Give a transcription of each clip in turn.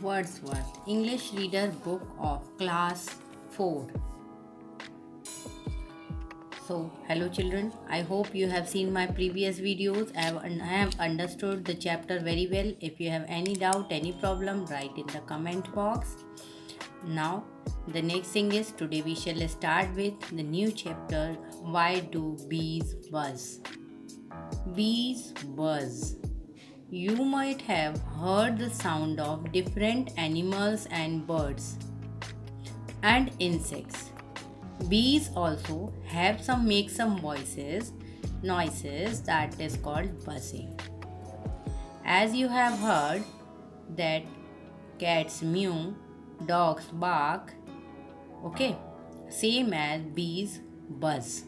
Wordsworth, English Reader Book of Class 4. So, hello children, I hope you have seen my previous videos and I have understood the chapter very well. If you have any doubt, any problem, write in the comment box. Now, the next thing is today we shall start with the new chapter, Why Do Bees Buzz? Bees buzz. You might have heard the sound of different animals and birds and insects. Bees also have some noises that is called buzzing. As you have heard that cats mew, dogs bark, okay, same as bees buzz.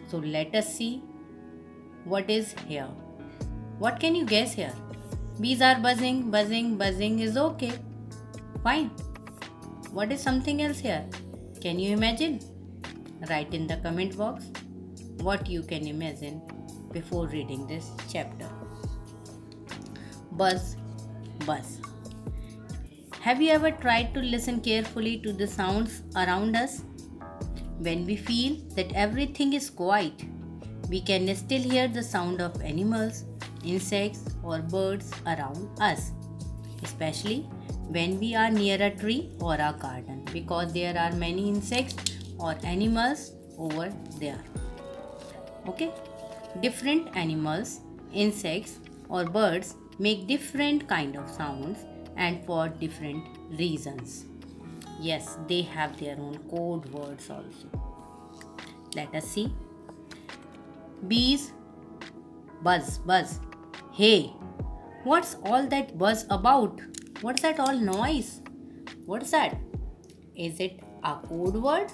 So let us see what is here. What can you guess here? Bees are buzzing, buzzing is okay. Fine. What is something else here? Can you imagine? Write in the comment box what you can imagine before reading this chapter. Buzz, buzz. Have you ever tried to listen carefully to the sounds around us? When we feel that everything is quiet, we can still hear the sound of animals, insects or birds around us, especially when we are near a tree or a garden, because there are many insects or animals over there. Okay, different animals, insects or birds make different kind of sounds and for different reasons. Yes, they have their own code words also. Let us see. Bees buzz, buzz. Hey, what's all that buzz about? What's that all noise? What's that? Is it a code word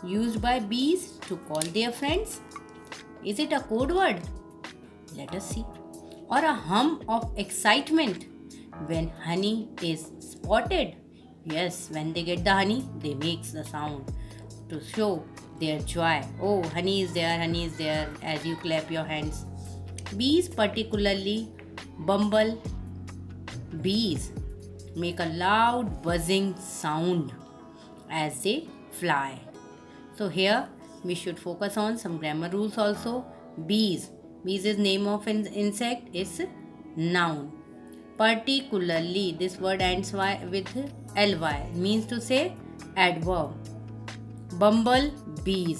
used by bees to call their friends? Is it a code word? Let us see. Or a hum of excitement when honey is spotted? Yes, when they get the honey, they make the sound to show their joy. Oh, honey is there as you clap your hands. Bees, particularly bumble bees, make a loud buzzing sound as they fly. So here we should focus on some grammar rules also. Bees. Bees is name of an insect, is noun. Particularly, this word ends with ly, means to say adverb. Bumble bees.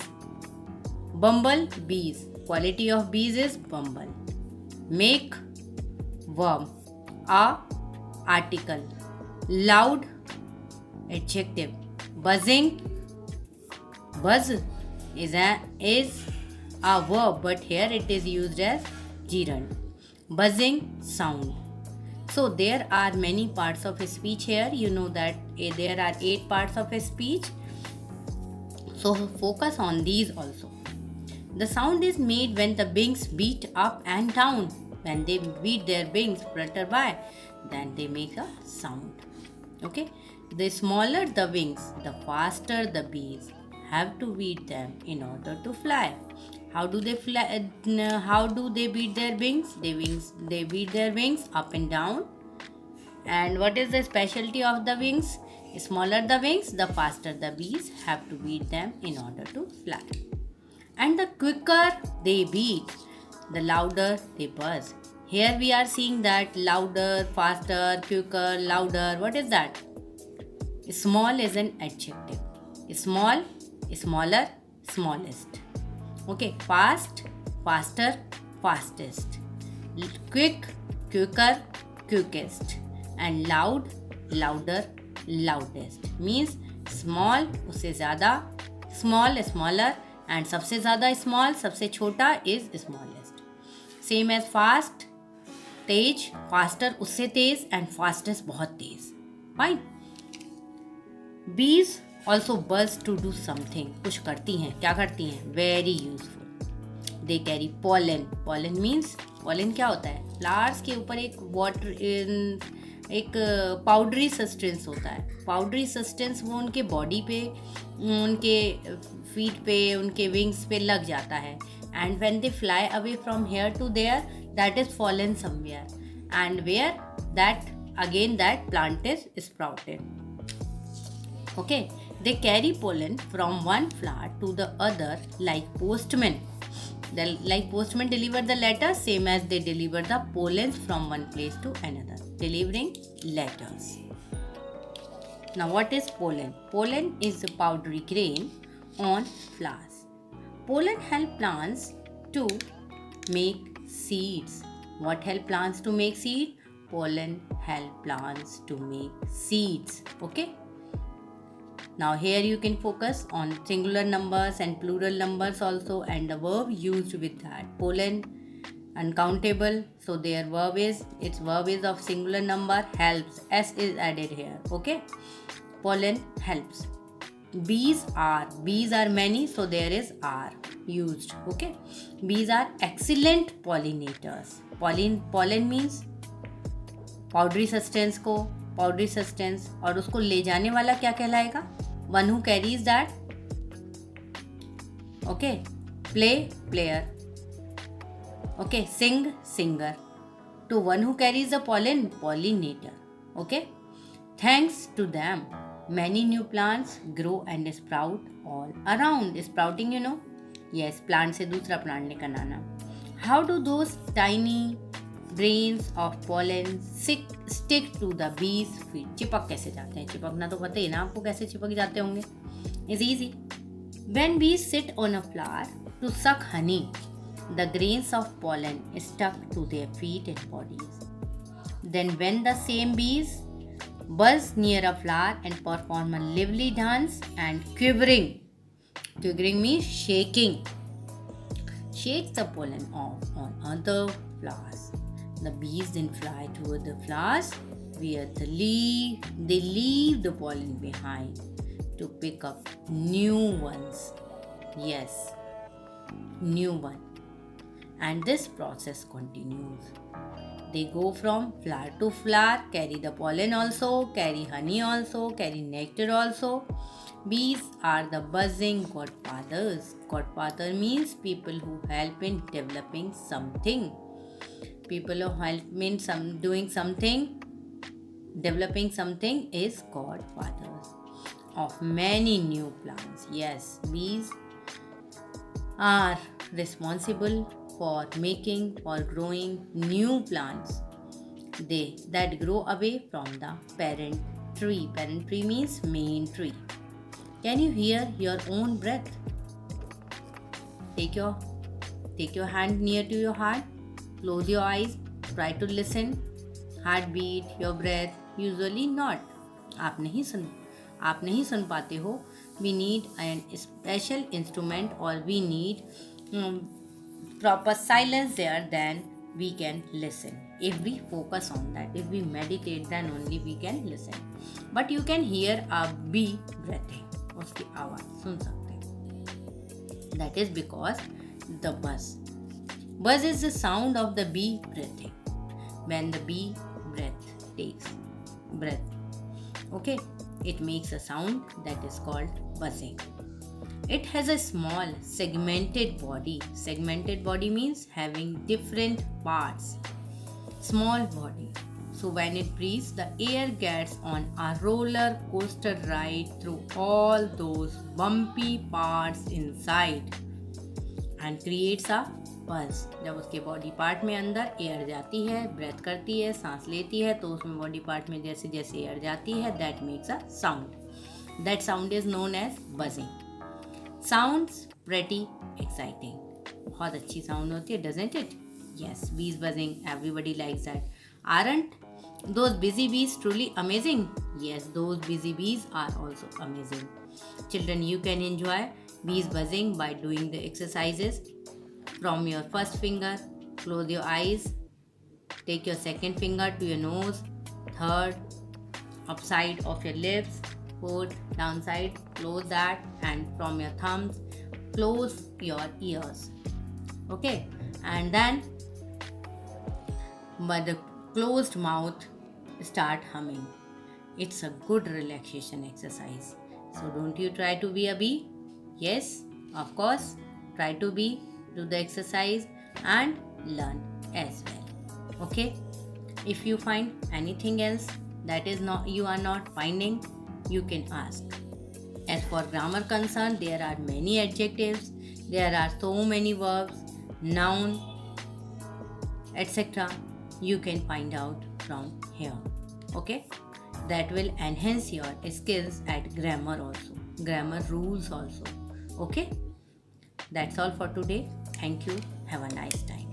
Bumble bees. Quality of bees is bumble. Make verb. A article. Loud adjective. Buzzing. Buzz is a verb, but here it is used as gerund. Buzzing sound. So there are many parts of a speech here. You know that there are 8 parts of a speech. So focus on these also. The sound is made when the wings beat up and down. When they beat their wings, flutter by, then they make a sound. Okay. The smaller the wings, the faster the bees have to beat them in order to fly. How do they fly? How do they beat their wings? They beat their wings up and down. And what is the specialty of the wings? The smaller the wings, the faster the bees have to beat them in order to fly. And the quicker they beat, the louder they buzz. Here we are seeing that louder, faster, quicker, louder. What is that? Small is an adjective. Small, smaller, smallest. Okay, fast, faster, fastest. Quick, quicker, quickest. And loud, louder, loudest. Means small उससे ज़्यादा, small smaller, and सबसे ज़्यादा small, सबसे छोटा is smallest. Same as fast, Tej, faster उससे तेज, and fastest बहुत तेज. Fine. Bees also buzz to do something. कुछ करती हैं. क्या करती हैं? Very useful. They carry pollen. Pollen means pollen क्या होता है? Flowers के ऊपर एक पाउडरी सब्सटेंस होता है. पाउडरी सब्सटेंस वो उनके बॉडी पे, उनके फीट पे, उनके विंग्स पे लग जाता है. And when they fly away from here to there, that is fallen somewhere, and where that again that plant is sprouted. Okay, they carry pollen from one flower to the other like postmen. Like postmen deliver the letter, same as they deliver the pollens from one place to another, delivering letters. Now, what is pollen? Pollen is the powdery grain on flowers. Pollen help plants to make seeds. What help plants to make seed? Pollen help plants to make seeds. Okay. Now here you can focus on singular numbers and plural numbers also, and the verb used with that. Pollen, uncountable. So their verb is, its verb is of singular number, helps. S is added here. Okay. Pollen helps. Bees are many, so there is are used. Okay. Bees are excellent pollinators. Pollen means powdery substance, और उसको ले जाने वाला क्या कहलाएगा? One who carries that. Okay. Play, player. Okay. Sing, singer. To one who carries the pollen, pollinator. Okay. Thanks to them many new plants grow and sprout all around. Sprouting, you know? Yes, plant से दूसरा plant निकल आना. How do those tiny grains of pollen stick to the bees feet? चिपक कैसे जाते हैं? चिपकना तो पता ही ना आपको, कैसे चिपक जाते होंगे. It's easy. When bees sit on a flower to suck honey, the grains of pollen stuck to their feet and bodies. Then when the same bees buzz near a flower and perform a lively dance and quivering means shaking, shakes the pollen off on other flowers. The bees then fly toward the flowers where they leave the pollen behind to pick up new ones. Yes, new one. And this process continues. They go from flower to flower, carry the pollen also, carry honey also, carry nectar also. Bees are the buzzing godfathers. Godfather means people who help in developing something. People who help in doing something, developing something is godfathers of many new plants. Yes, bees are responsible for making or growing new plants that grow away from the parent tree. Parent tree means main tree. Can you hear your own breath? Take your hand near to your heart. Close your eyes. Try to listen. Heartbeat, your breath. Usually not. आप नहीं सुन पाते हो. We need a special instrument, or we need proper silence there, then we can listen. If we focus on that, if we meditate, then only we can listen. But you can hear a bee breathing. उसकी आवाज सुन सकते हैं. That is because the buzz. Buzz is the sound of the bee breathing. When the bee takes breath. Okay, it makes a sound that is called buzzing. It has a small segmented body. Segmented body means having different parts. Small body. So when it breathes, the air gets on a roller coaster ride through all those bumpy parts inside and creates a buzz. जब उसके body part में अंदर air जाती है, breath करती है, सांस लेती है, तो उसमें बॉडी पार्ट में जैसे जैसे एयर जाती है, that makes a sound. That sound is known as buzzing. Sounds pretty exciting. बहुत अच्छी sound होती है, doesn't it? Yes, bees buzzing. Everybody likes that. Aren't those busy bees truly amazing? Yes, those busy bees are also amazing. Children, you can enjoy bees buzzing by doing the exercises. From your first finger, close your eyes. Take your second finger to your nose. Third, upside of your lips. Fourth, downside, close that, and from your thumbs, close your ears. Okay, and then by the closed mouth, start humming. It's a good relaxation exercise. So don't you try to be a bee? Yes, of course, try to be, do the exercise and learn as well. Okay, If you find anything else that is not you are not finding, you can ask. As for grammar concern, there are many adjectives, there are so many verbs, noun, etc. You can find out from here. Okay? That will enhance your skills at grammar also, grammar rules also. Okay? That's all for today. Thank you. Have a nice time.